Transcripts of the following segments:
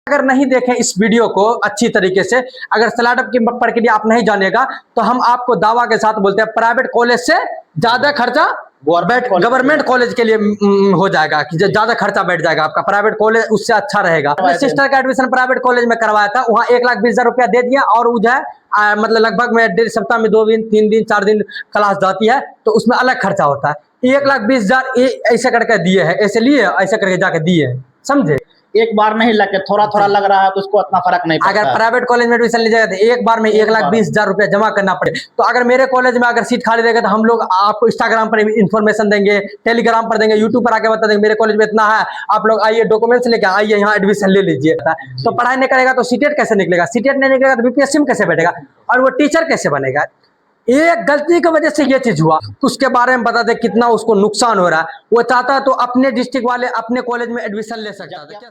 अगर नहीं देखें इस वीडियो को अच्छी तरीके से, अगर स्टार्टअप की प्रक्रिया आप नहीं जानेगा तो हम आपको दावा के साथ बोलते हैं प्राइवेट कॉलेज से ज्यादा खर्चा गवर्नमेंट कॉलेज के लिए हो जाएगा कि ज्यादा खर्चा बैठ जाएगा आपका। प्राइवेट कॉलेज उससे अच्छा रहेगा। अपने सिस्टर का एडमिशन प्राइवेट कॉलेज में करवाया था, वहाँ 1,20,000 रुपया दे दिया और वो जो है मतलब लगभग में 1.5 सप्ताह में 2 दिन 3 दिन 4 दिन क्लास जाती है तो उसमें अलग खर्चा होता है। 1,20,000 ऐसे करके दिए है, ऐसे लिए ऐसे करके जाके दिए है, समझे। एक बार नहीं लगे, थोड़ा थोड़ा लग रहा है तो उसको इतना फर्क नहीं पड़ता। अगर प्राइवेट कॉलेज में एडमिशन लीजिएगा तो एक बार में 1,20,000 रुपया जमा करना पड़े। तो अगर मेरे कॉलेज में अगर सीट खाली रहेगा तो हम लोग आपको इंस्टाग्राम पर इन्फॉर्मेशन देंगे, टेलीग्राम पर देंगे, यूट्यूब पर आके बता देंगे मेरे कॉलेज में इतना है, आप लोग आइए डॉक्यूमेंट्स लेके आइए यहाँ एडमिशन ले लीजिए। तो पढ़ाई नहीं करेगा तो सीटेट कैसे निकलेगा, सीटेट नहीं निकलेगा तो बीपीएससी में कैसे बैठेगा और वो टीचर कैसे बनेगा। एक गलती की वजह से ये चीज हुआ, उसके बारे में बता दे कितना उसको नुकसान हो रहा है। वो चाहता तो अपने डिस्ट्रिक्ट वाले अपने कॉलेज में एडमिशन ले सकता था।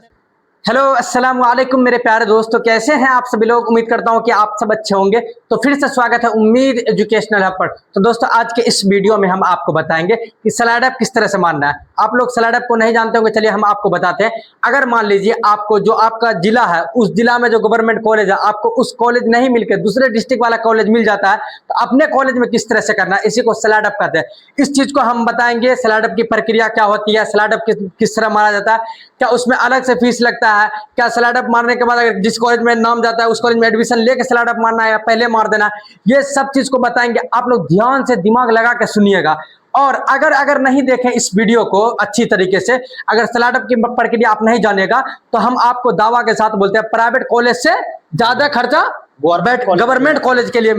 हेलो अस्सलाम वालेकुम मेरे प्यारे दोस्तों, कैसे हैं आप सभी लोग। उम्मीद करता हूं कि आप सब अच्छे होंगे। तो फिर से स्वागत है उम्मीद एजुकेशनल हब पर। तो दोस्तों आज के इस वीडियो में हम आपको बताएंगे कि स्लाइड किस तरह से मानना है। आप लोग स्लाइड को नहीं जानते होंगे, चलिए हम आपको बताते हैं। अगर मान लीजिए आपको जो आपका जिला है उस जिला में जो गवर्नमेंट कॉलेज है आपको उस कॉलेज नहीं मिलकर दूसरे डिस्ट्रिक्ट वाला कॉलेज मिल जाता है तो अपने कॉलेज में किस तरह से करना है, इसी को स्लाइड कहते हैं। इस चीज को हम बताएंगे, स्लाइड की प्रक्रिया क्या होती है, स्लाइड किस तरह मारा जाता है, क्या उसमें अलग से फीस लगता है, क्या स्लाइड मारने के बाद अगर जिस कॉलेज में नाम जाता है उस कॉलेज में एडमिशन लेके स्लाइड मारना है या पहले मार देना, ये सब चीज को बताएंगे। आप लोग ध्यान से दिमाग लगा के सुनिएगा। और अगर नहीं देखें इस वीडियो को अच्छी तरीके से, अगर स्लाइड की प्रक्रिया आप नहीं जानेगा तो हम आपको दावा के साथ बोलते हैं प्राइवेट कॉलेज से ज्यादा खर्चा गवर्नमेंट कॉलेज के लिए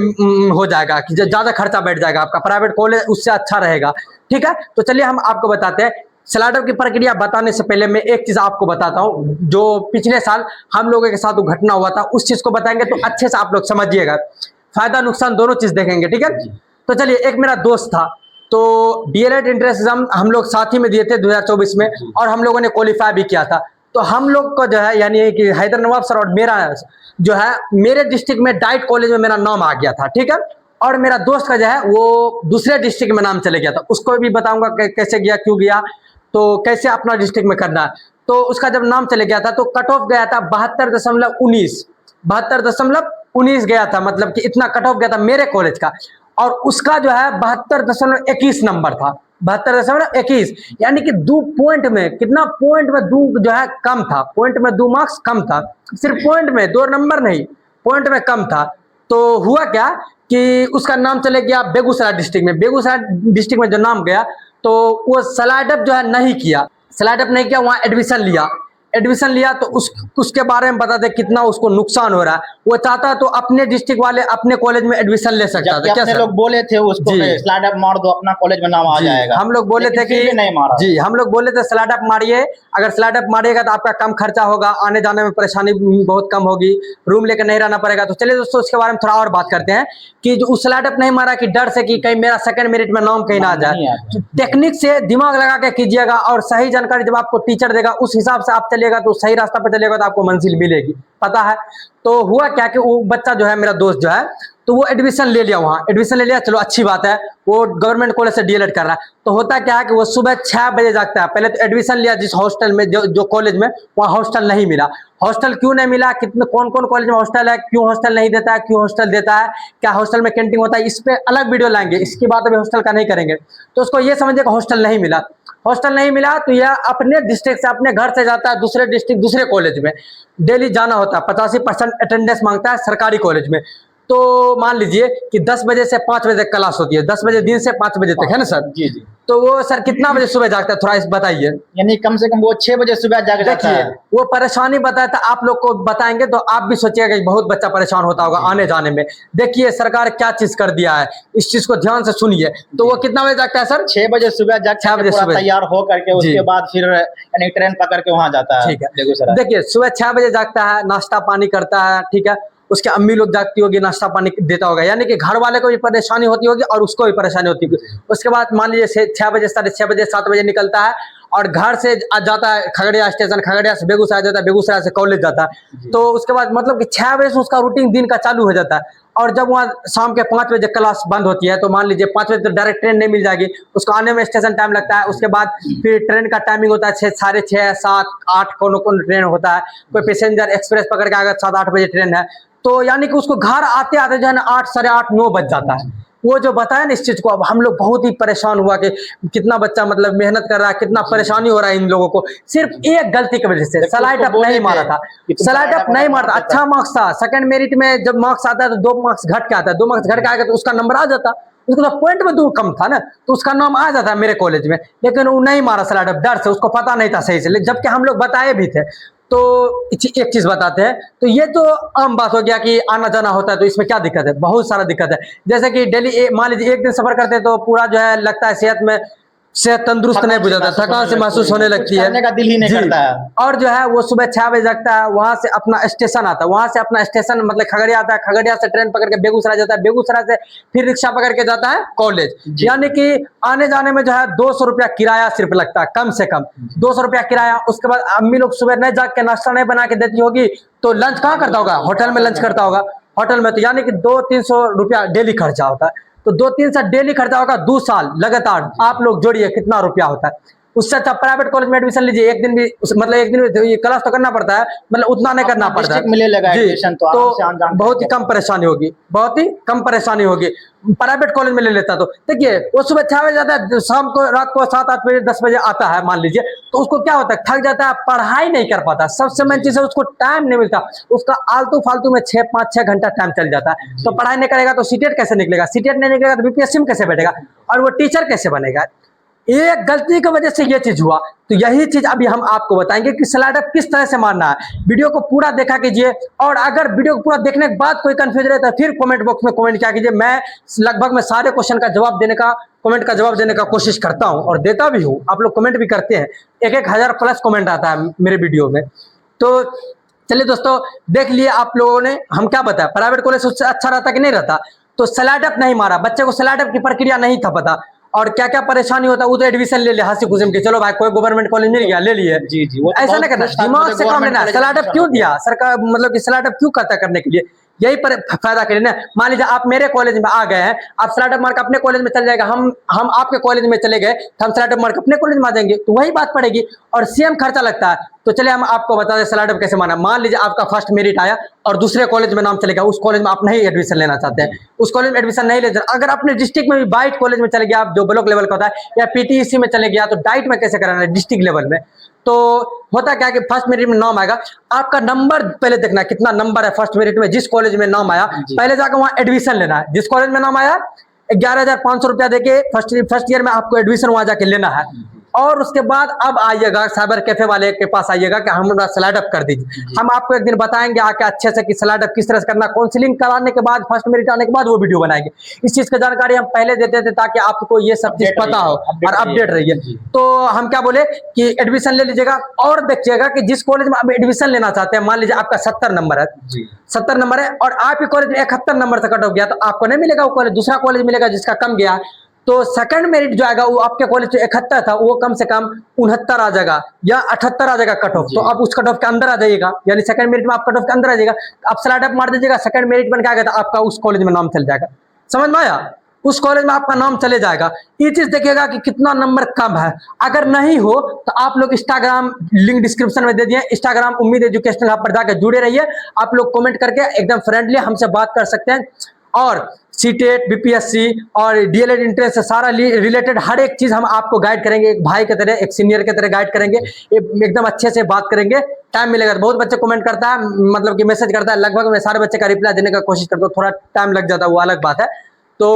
हो जाएगा कि ज्यादा खर्चा बैठ जाएगा आपका। प्राइवेट कॉलेज उससे अच्छा रहेगा, ठीक है। तो चलिए हम आपको बताते हैं। स्लाइड की प्रक्रिया बताने से पहले मैं एक चीज आपको बताता हूं, जो पिछले साल हम लोगों के साथ वो घटना हुआ था उस चीज को बताएंगे तो अच्छे से आप लोग समझिएगा। फायदा नुकसान दोनों चीज देखेंगे, ठीक है। तो चलिए, एक मेरा दोस्त था तो डीएलएड एंट्रेंस एग्जाम हम लोग साथ ही में दिए थे 2024 में और हम लोगों ने क्वालिफाई भी किया था। तो हम लोग को जो है यानी कि हैदर नवाब सर और मेरा जो है मेरे डिस्ट्रिक्ट में डाइट कॉलेज में मेरा नाम आ गया था, ठीक है। और मेरा दोस्त का जो है वो दूसरे डिस्ट्रिक्ट में नाम चले गया था, उसको भी बताऊंगा कैसे गया, क्यों गया, तो कैसे अपना डिस्ट्रिक्ट में करना है। तो उसका जब नाम चले गया था तो कट ऑफ गया था 72.19 गया था, मतलब कि इतना कट ऑफ गया था मेरे कॉलेज का। और उसका जो है 72.21 नंबर था, 72.21, यानी कि 2 पॉइंट में, कितना पॉइंट में 2 जो है कम था, पॉइंट में 2 मार्क्स कम था, सिर्फ पॉइंट में 2 नंबर नहीं, पॉइंट में कम था। तो हुआ क्या कि उसका नाम चले गया बेगूसराय डिस्ट्रिक्ट में। बेगूसराय डिस्ट्रिक्ट में जो नाम गया तो वो स्लाइड अप जो है नहीं किया, स्लाइड अप नहीं किया, वहां एडमिशन लिया तो उसके बारे में बता दे कितना उसको नुकसान हो रहा है। वो चाहता तो अपने डिस्ट्रिक्ट वाले अपने कॉलेज में एडमिशन ले सकता था। क्या लोग बोले थे उसको स्लाइड अप मार दो, अपना कॉलेज में नाम आ जाएगा। हम लोग बोले थे कि नहीं मारा। जी, हम लोग बोले थे स्लाइड अप मारिए, अगर स्लाइड अप मारिएगा तो आपका कम खर्चा होगा, आने जाने में परेशानी बहुत कम होगी, रूम लेकर नहीं रहना पड़ेगा। तो चलिए दोस्तों उसके बारे में थोड़ा और बात करते हैं कि जो उस स्लाइड अप नहीं मारा कि डर से कि कहीं मेरा सेकंड मेरिट में नाम कहीं ना आ जाए। टेक्निक से दिमाग लगा के कीजिएगा और सही जानकारी जब आपको टीचर देगा उस हिसाब से आप चलिएगा तो सही रास्ता पे चलिएगा तो आपको मंजिल मिलेगी, पता है। तो हुआ क्या कि वो बच्चा जो है मेरा दोस्त जो है तो वो एडमिशन ले लिया, वहाँ एडमिशन ले लिया, चलो अच्छी बात है, वो गवर्नमेंट कॉलेज से डीएलएड कर रहा है। तो होता क्या है कि वो सुबह 6 बजे जागता है। पहले तो एडमिशन लिया जिस हॉस्टल में, जो कॉलेज में, वहाँ हॉस्टल नहीं मिला। हॉस्टल क्यों नहीं मिला, कितने कौन कौन कॉलेज में हॉस्टल है, क्यों हॉस्टल नहीं देता है, क्यों हॉस्टल देता है, क्या हॉस्टल में कैंटीन होता है, इस पे अलग वीडियो लाएंगे, इसकी बात अभी हॉस्टल का नहीं करेंगे। तो उसको ये समझिए कि हॉस्टल नहीं मिला, हॉस्टल नहीं मिला तो यह अपने डिस्ट्रिक्ट से, अपने घर से जाता है दूसरे डिस्ट्रिक्ट, दूसरे कॉलेज में डेली जाना होता है। 85% अटेंडेंस मांगता है सरकारी कॉलेज में। तो मान लीजिए कि 10 बजे से 5 बजे तक क्लास होती है, 10 बजे दिन से 5 बजे तक, है ना सर। जी जी। तो वो सर कितना बजे सुबह जागता है, थोड़ा इस बताइए। यानी कम से कम वो 6 बजे सुबह जाग जाता है। वो परेशानी बताया था, आप लोग को बताएंगे तो आप भी सोचिएगा कि बहुत बच्चा परेशान होता होगा आने जाने में। देखिए सरकार क्या चीज कर दिया है, इस चीज को ध्यान से सुनिए। तो वो कितना बजे जागता है सर, 6 बजे सुबह जाग, 6 बजे सुबह तैयार हो करके उसके बाद फिर यानी ट्रेन पकड़ के वहां जाता है। ठीक है, देखिए सुबह 6 बजे जागता है, नाश्ता पानी करता है, ठीक है। उसके अम्मी लोग जागती होगी, नाश्ता पानी देता होगा, यानी कि घर वाले को भी परेशानी होती होगी और उसको भी परेशानी होती होगी। उसके बाद मान लीजिए 6 बजे, 6:30 बजे, 7 बजे निकलता है और घर से जाता है खगड़िया स्टेशन, खगड़िया से बेगूसराय जाता है, बेगूसराय से कॉलेज जाता है। तो उसके बाद मतलब कि 6 बजे से उसका रूटीन दिन का चालू हो जाता है। और जब वहाँ शाम के 5 बजे क्लास बंद होती है, तो मान लीजिए 5 बजे तो डायरेक्ट ट्रेन नहीं मिल जाएगी, उसको आने में स्टेशन टाइम लगता है। उसके बाद फिर ट्रेन का टाइमिंग होता है 6, साढ़े 6, 7, 8 कौन ट्रेन होता है। कोई पैसेंजर एक्सप्रेस पकड़ के आएगा 7-8 बजे ट्रेन है, तो यानी कि उसको घर आते आते जो है ना 8, साढ़े 8, 9 बज जाता है। वो जो बताया ना इस चीज को, अब हम लोग बहुत ही परेशान हुआ कि कितना बच्चा मतलब मेहनत कर रहा है, कितना परेशानी हो रहा है इन लोगों को, सिर्फ एक गलती की वजह से। स्लाइड अप नहीं मारा था, स्लाइड अप नहीं मारा था, अच्छा मार्क्स था। सेकंड मेरिट में जब मार्क्स आता है तो 2 मार्क्स घट के आता है, 2 मार्क्स घट के आएगा तो उसका नंबर आ जाता, उसको तो पॉइंट में 2 कम था ना, तो उसका नाम आ जाता है मेरे कॉलेज में। लेकिन वो नहीं मारा स्लाइड अप, डर से, उसको पता नहीं था सही से, जबकि हम लोग बताए भी थे। तो एक चीज बताते हैं, तो ये तो आम बात हो गया कि आना जाना होता है, तो इसमें क्या दिक्कत है? बहुत सारा दिक्कत है। जैसे कि डेली मान लीजिए एक दिन सफर करते हैं तो पूरा जो है लगता है सेहत तंदुरुस्त नहीं बुझाता, थकान से महसूस होने लगती है, करने का दिल ही नहीं करता है। और जो है वो सुबह 6 बजे जगता है, वहां से अपना स्टेशन आता है, वहां से अपना स्टेशन मतलब खगड़िया आता है, खगड़िया से ट्रेन पकड़ के बेगूसराय जाता है, बेगूसराय से फिर रिक्शा पकड़ के जाता है कॉलेज। यानी कि आने जाने में जो है 200 रुपया किराया सिर्फ लगता है, कम से कम 200 रुपया किराया। उसके बाद अम्मी लोग सुबह नहीं जाग के नाश्ता नहीं बना के देती होगी, तो लंच कहाँ करता होगा? होटल में लंच करता होगा, होटल में। तो यानी कि 200-300 रुपया डेली खर्चा होता है। तो 2-300 डेली खर्चा होगा 2 साल लगातार, आप लोग जोड़िए कितना रुपया होता है। उससे अच्छा प्राइवेट कॉलेज में एडमिशन लीजिए, एक दिन भी मतलब एक दिन में क्लास तो करना पड़ता है, मतलब उतना नहीं करना पड़ता है, मिले लगा एडमिशन तो आराम से आन-जान बहुत ही कम परेशानी होगी, बहुत ही कम परेशानी होगी। प्राइवेट कॉलेज में ले लेता तो देखिए वो सुबह 6 बजे जाता है, शाम को रात को 7-8 बजे 10 बजे आता है मान लीजिए, तो उसको क्या होता है? थक जाता है, पढ़ाई नहीं कर पाता। सबसे मेन चीज है उसको टाइम नहीं मिलता, उसका आलतू फालतू में 5-6 घंटा टाइम चल जाता है। तो पढ़ाई नहीं करेगा तो सीटेट कैसे निकलेगा? सीटेट नहीं निकलेगा तो बीपीएससी में कैसे बैठेगा? और वो टीचर कैसे बनेगा? एक गलती की वजह से ये चीज हुआ। तो यही चीज अभी हम आपको बताएंगे कि स्लाइड अप किस तरह से मारना है। वीडियो को पूरा देखा कीजिए, और अगर वीडियो को पूरा देखने के बाद कोई कंफ्यूज रहे तो फिर कमेंट बॉक्स में कमेंट किया कीजिए। मैं लगभग मैं सारे क्वेश्चन का जवाब देने का, कमेंट का जवाब देने का कोशिश करता हूं और देता भी हूं। आप लोग कमेंट भी करते हैं, 1,000 प्लस कमेंट आता है मेरे वीडियो में। तो चलिए दोस्तों, देख लिए आप लोगों ने हम क्या बताया, प्राइवेट कॉलेज उससे अच्छा रहता कि नहीं रहता। तो स्लाइड अप नहीं मारा, बच्चे को स्लाइड अप की प्रक्रिया नहीं था पता, और क्या क्या परेशानी होता है वो तो एडमिशन ले लिया हंसी खुशी के, चलो भाई कोई गवर्नमेंट कॉलेज मिल गया ले लिए। जी जी, वो ऐसा नहीं करना, दिमाग से काम लेना। स्लाइड अप क्यों दिया सरकार, मतलब कि स्लाइड अप क्यों करता करने के लिए? यही पर फायदा के लिए ना। मान लीजिए आप मेरे कॉलेज में आ गए हैं, आप स्लाइड अप मार्क अपने कॉलेज में चल जाएगा, हम आपके कॉलेज में चले गए तो हम स्लाइड अप मार्क अपने कॉलेज में आ जाएंगे, तो वही बात पड़ेगी और सेम खर्चा लगता है। तो चलिए हम आपको बता दें स्लाइड अप कैसे माना। मान लीजिए आपका फर्स्ट मेरिट आया और दूसरे कॉलेज में नाम चलेगा, उस कॉलेज में आप नहीं एडमिशन लेना चाहते हैं, उस कॉलेज में एडमिशन नहीं लेते, अगर अपने डिस्ट्रिक्ट में भी बाइट कॉलेज में चले गया आप, जो ब्लॉक लेवल का होता है, या पीटीईसी में चले गया, तो डाइट में कैसे कराना है डिस्ट्रिक्ट लेवल में। तो होता क्या कि फर्स्ट मेरिट में नाम आएगा, आपका नंबर पहले देखना कितना नंबर है फर्स्ट मेरिट में, जिस कॉलेज में नाम आया पहले जाकर वहां एडमिशन लेना है। जिस कॉलेज में नाम आया 11,500 रुपया देके फर्स्ट ईयर में आपको एडमिशन वहां जाके लेना है। और उसके बाद अब आइएगा साइबर कैफे वाले के पास आइएगा कि हमारा स्लाइड अप कर दीजिए। हम आपको एक दिन बताएंगे आके अच्छे से कि स्लाइड अप किस तरह से करना। काउंसलिंग कराने के बाद फर्स्ट मेरिट आने के बाद वो वीडियो बनाएंगे। इस चीज की जानकारी हम पहले देते थे ताकि आपको ये सब चीज पता हो और अपडेट रहिए। तो हम क्या बोले कि एडमिशन ले लीजिएगा और देखिएगा कि जिस कॉलेज में आप एडमिशन लेना चाहते हैं, मान लीजिए आपका 70 नंबर है, 70 नंबर है और आपके कॉलेज में 71 नंबर से कट ऑफ गया, तो आपको नहीं मिलेगा वो कॉलेज, दूसरा कॉलेज मिलेगा जिसका कम गया। तो सेकंड मेरिट जो आएगा वो आपके कॉलेज जो 71 था वो कम से कम 69 आ जाएगा या 78 आ जाएगा कट ऑफ, तो आप उस कट ऑफ के अंदर आ जाइएगा, यानी सेकंड मेरिट में आप कट ऑफ के अंदर आ जाइएगा। आप स्लाइड अप मार दीजिएगा, सेकंड मेरिट बन के आ गया तो आपका उस कॉलेज में नाम चल जाएगा। समझ में आया? उस कॉलेज में आपका नाम चले जाएगा। ये चीज देखिएगा कि कितना नंबर कम है। अगर नहीं हो तो आप लोग इंस्टाग्राम लिंक डिस्क्रिप्शन में दे दिए, इंस्टाग्राम उम्मीद एजुकेशनल हब पर जाकर जुड़े रहिए। आप लोग कमेंट करके एकदम फ्रेंडली हमसे बात कर सकते हैं, और सीटेट, बीपीएससी और डीएलएड एंट्रेंस से सारा रिलेटेड हर एक चीज हम आपको गाइड करेंगे, एक भाई की तरह, एक सीनियर की तरह गाइड करेंगे, एकदम अच्छे से बात करेंगे। टाइम मिलेगा तो बहुत बच्चे कमेंट करता है, मतलब कि मैसेज करता है, लगभग मैं सारे बच्चे का रिप्लाई देने का कोशिश करता हूँ, थोड़ा टाइम लग जाता है वो अलग बात है। तो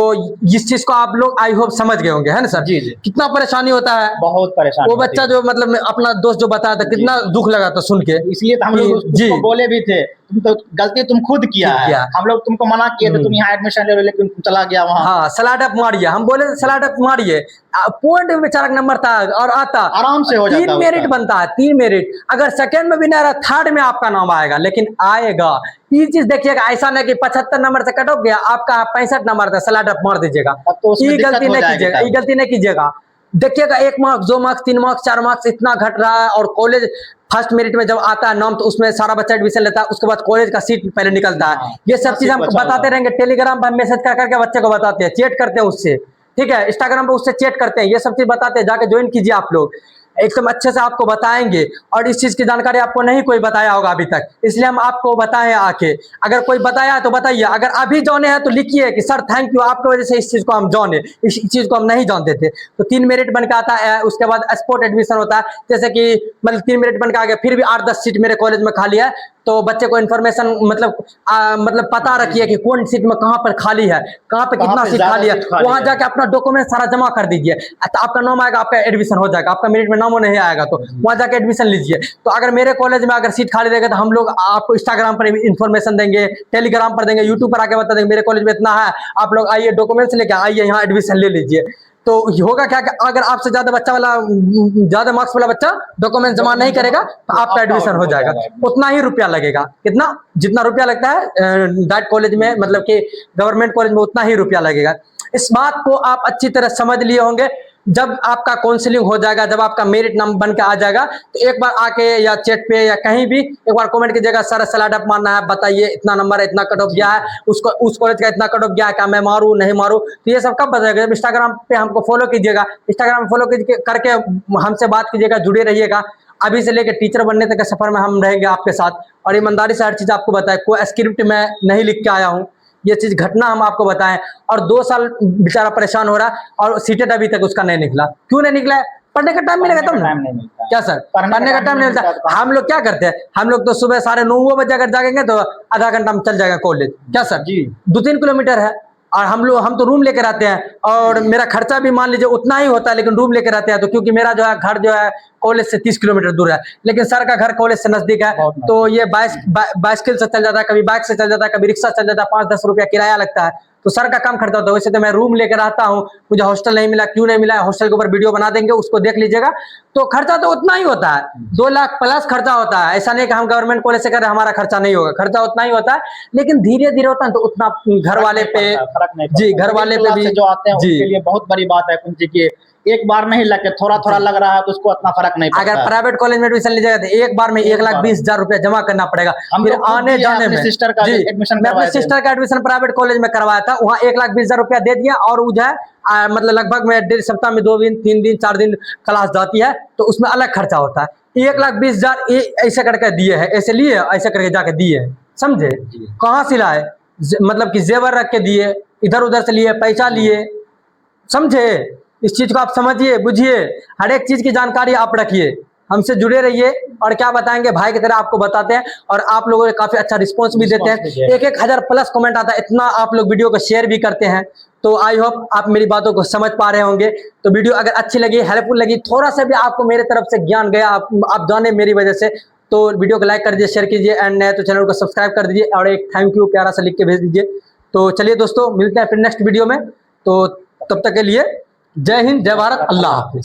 इस चीज को आप लोग आई होप समझ गए होंगे, है ना सर? जी जी, कितना परेशानी होता है, बहुत परेशान। वो बच्चा जो मतलब अपना दोस्त जो बताया था कितना दुख लगा था सुन के, इसलिए तो हम लोग उसको बोले भी थे, तुम तो गलती तुम खुद किया है, हम लोग तुमको मना किए थे तुम यहाँ एडमिशन ले लो, लेकिन तुम चला गया वहाँ। हाँ, स्लाइड अप मारिए, हम बोले स्लाइड अप मारिए, पॉइंट में बेचारा नंबर था और आता आराम से हो जाता, 3 मेरिट बनता है, 3 मेरिट। अगर सेकंड में भी नहीं रहा, थर्ड में आपका नाम आएगा, लेकिन आएगा। ये चीज देखिएगा, ऐसा नहीं कि 75 नंबर से कट ऑफ गया, आपका 65 नंबर था, स्लाइड अप मार दीजिएगा। ये गलती नहीं कीजिएगा, ये गलती नहीं कीजिएगा। देखिएगा 1 मार्क्स 2 मार्क्स 3 मार्क्स 4 मार्क्स इतना घट रहा है। और कॉलेज फर्स्ट मेरिट में जब आता है नाम तो उसमें सारा बच्चा एडमिशन लेता है, उसके बाद कॉलेज का सीट पहले निकलता है। ये सब चीज हम बताते रहेंगे, टेलीग्राम पर मैसेज कर करके बच्चे को बताते हैं, चैट करते हैं उससे, ठीक है, इंस्टाग्राम पे उससे चैट करते हैं, ये सब चीज बताते हैं, जाके ज्वाइन कीजिए आप लोग, एकदम अच्छे से आपको बताएंगे। और इस चीज की जानकारी आपको नहीं कोई बताया होगा अभी तक, इसलिए हम आपको बताएं आके। अगर कोई बताया तो बताइए, अगर अभी जाने हैं तो लिखिए कि सर थैंक यू, आपकी वजह से इस चीज को हम जाने, इस चीज को हम नहीं जानते थे। तो 3 मेरिट बन के आता है, उसके बाद स्पॉट एडमिशन होता है, जैसे कि मतलब 3 मेरिट बन के आ गया, फिर भी 8-10 सीट मेरे कॉलेज में खाली है, तो बच्चे को इन्फॉर्मेशन मतलब पता रखिए कि कौन सीट में कहाँ पर खाली है, कहाँ पे कितना सीट खाली है, वहां जाके अपना डॉक्यूमेंट सारा जमा कर दीजिए, तो आपका नाम आएगा, आपका एडमिशन हो जाएगा। आपका मेरिट में नाम नहीं आएगा तो वहां जाके एडमिशन लीजिए। तो अगर मेरे कॉलेज में अगर सीट खाली रहेगा तो हम लोग आपको इंस्टाग्राम पर इन्फॉर्मेशन देंगे, टेलीग्राम पर देंगे, यूट्यूब पर आके बता देंगे मेरे कॉलेज में इतना है, आप लोग आइए डॉक्यूमेंट्स लेके आइए, यहाँ एडमिशन ले लीजिए। तो होगा क्या कि अगर आपसे ज्यादा ज्यादा मार्क्स वाला बच्चा डॉक्यूमेंट जमा नहीं करेगा तो आपका एडमिशन हो जाएगा, उतना ही रुपया लगेगा, कितना जितना रुपया लगता है डाइट कॉलेज में, मतलब कि गवर्नमेंट कॉलेज में उतना ही रुपया लगेगा। इस बात को आप अच्छी तरह समझ लिए होंगे। जब आपका काउंसलिंग हो जाएगा, जब आपका मेरिट नाम बन के आ जाएगा, तो एक बार आके या चैट पे या कहीं भी एक बार कमेंट कीजिएगा, सर स्लैड अप मारना है, बताइए इतना नंबर है, इतना कट ऑफ गया है, उसको उस कॉलेज का इतना कट ऑफ गया है, क्या मैं मारूं नहीं मारूं। तो ये सब कब बताएगा, जब इंस्टाग्राम पे हमको फॉलो कीजिएगा, इंस्टाग्राम फॉलो करके हमसे बात कीजिएगा, जुड़े रहिएगा। अभी से लेकर टीचर बनने तक के सफर में हम रहेंगे आपके साथ, और ईमानदारी से हर चीज आपको बताए, कोई स्क्रिप्ट में नहीं लिख के आया हूँ, ये चीज घटना हम आपको बताएं। और 2 साल बेचारा परेशान हो रहा है और सीटेट अभी तक उसका नहीं निकला, क्यों नहीं निकला है? पढ़ने का टाइम मिलेगा तब ना, क्या सर, पढ़ने का टाइम नहीं मिलता। हम लोग क्या करते हैं, हम लोग तो सुबह 9:30 बजे अगर जागेंगे तो आधा घंटा में चल जाएगा कॉलेज, क्या सर जी, 2-3 किलोमीटर है, और हम तो रूम लेकर आते हैं, और मेरा खर्चा भी मान लीजिए उतना ही होता है, लेकिन रूम लेकर आते हैं तो, क्योंकि मेरा जो है घर जो है कॉलेज से 30 किलोमीटर दूर है, लेकिन सर का घर कॉलेज से नजदीक है, तो ये बाइसिकल से चल जाता है, कभी बाइक से चल जाता है, कभी रिक्शा चल जाता है, 5-10 रुपया किराया लगता है, तो सर का कम खर्चा होता है। वैसे तो मैं रूम लेकर आता हूँ, मुझे हॉस्टल नहीं मिला, क्यों नहीं मिला, हॉस्टल के ऊपर वीडियो बना देंगे, उसको देख लीजिएगा। तो खर्चा तो उतना ही होता है, 2 लाख प्लस खर्चा होता है। ऐसा नहीं कि हम गवर्नमेंट कॉलेज से कर रहे हैं हमारा खर्चा नहीं होगा, खर्चा उतना ही होता है, लेकिन धीरे धीरे होता है तो उतना घर वाले पे जी, घर वाले पे भी जो आते हैं उनके लिए बहुत बड़ी बात है कुंजी की, एक बार नहीं लगे, थोड़ा थोड़ा लग रहा है तो उसको उतना फर्क नहीं पड़ता। अगर प्राइवेट कॉलेज में एडमिशन लीजिएगा तो एक बार में 1,20,000 रुपया जमा करना पड़ेगा, फिर आने जाने में। सिस्टर का एडमिशन, मैं अपने सिस्टर का एडमिशन प्राइवेट कॉलेज में करवाया था, वहाँ 1,20,000 रुपया दे दिया, और वो जो है मतलब लगभग में 1.5 सप्ताह में 2 दिन 3 दिन 4 दिन क्लास जाती है, तो उसमें अलग खर्चा होता है। 1,20,000 ऐसे करके दिए है, ऐसे लिए ऐसे करके जाके दिए है, समझे, कहाँ से लाए, मतलब कि जेवर रख के दिए, इधर उधर से लिए, पैसा लिए, समझे। इस चीज को आप समझिए, बुझिए, हर एक चीज की जानकारी आप रखिए, हमसे जुड़े रहिए, और क्या बताएंगे भाई की तरह आपको बताते हैं, और आप लोगों ने काफी अच्छा रिस्पॉन्स भी देते हैं। 1,000 प्लस कमेंट आता है, इतना आप लोग वीडियो को शेयर भी करते हैं, तो आई होप आप मेरी बातों को समझ पा रहे होंगे। तो वीडियो अगर अच्छी लगी, हेल्पफुल लगी, थोड़ा सा भी आपको मेरे तरफ से ज्ञान गया, आप जाने मेरी वजह से, तो वीडियो को लाइक कर दीजिए, शेयर कीजिए, एंड नए तो चैनल को सब्सक्राइब कर दीजिए, और एक थैंक यू प्यारा सा लिख के भेज दीजिए। तो चलिए दोस्तों, मिलते हैं फिर नेक्स्ट वीडियो में, तो तब तक के लिए जय हिंद, जय भारत, अल्लाह हाफिज।